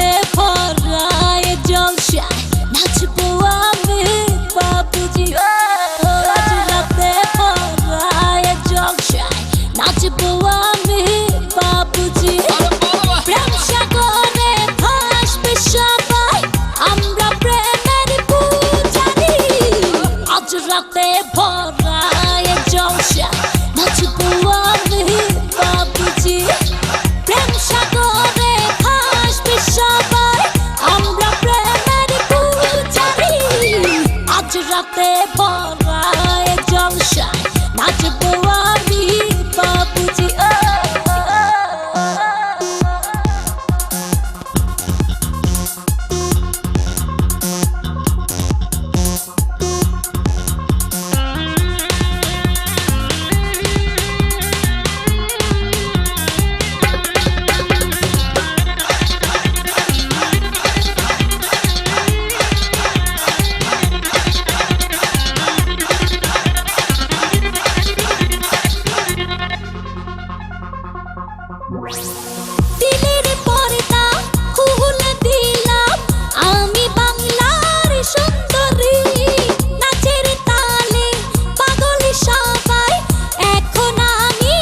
রাতে ভরায় জলসায় নাচবো আমি বাবুজি আজ রাতে ভরায় জলসায় নাচবো আমি বাবুজি প্রেম সাগরে ভাসবে সবাই আমরা প্রেমের পূজারি আজ রাতে ভরায় জলসায় নাচবো আমি বাবুজি প্রেম সাগরে ভাসবে সবাই আমরা প্রেমের পূজারি আজ রাতে ভরায় জলসায় নাচবো আমি বাবুজি দিলের পর্দা খুলে দিলাম আমি বাংলার সুন্দরী নাচের তালে পাগল সবাই এখন আমি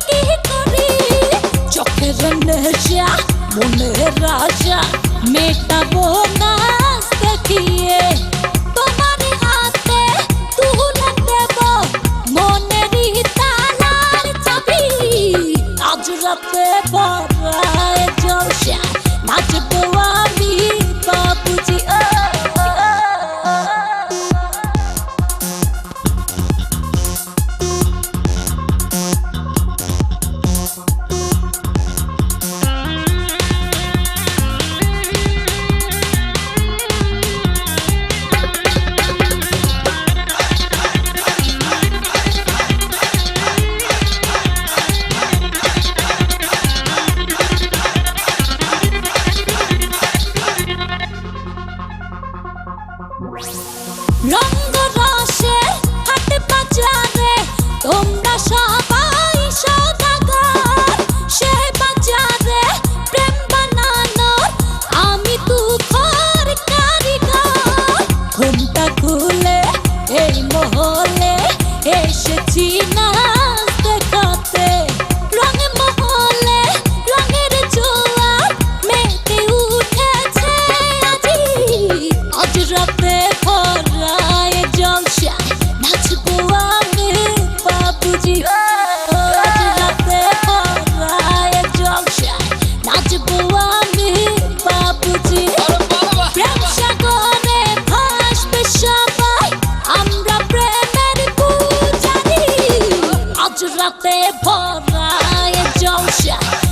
কি করি চোখের নেশা মনের রাজা মেটাবো নাচ দেখিয়ে তোমার হাতে তুলে দেব মনেরই তালার চাবি আজ রাতে ভরায় জলসায় নাচবো আমি বাবুজি রঙ্গ রসে হাট বাজারে তোমরা সবাই সদাগর সে বাজারে প্রেম বানানোর আমি তুখর কারিগর ঘুমটা খুলে এই মহলে এসেছি নাচ দেখাতে রঙে মহলে রঙের জোয়ার মেতে উঠেছে আজি আজ রাতে ভরায় জলসায় নাচবো আমি বাবুজি আজ রাতে ভরায় জলসায় নাচবো আমি বাবুজি প্রেম সাগরে ভাসবে সবাই আমরা প্রেমের পূজারি আজ রাতে ভরায় জলসায়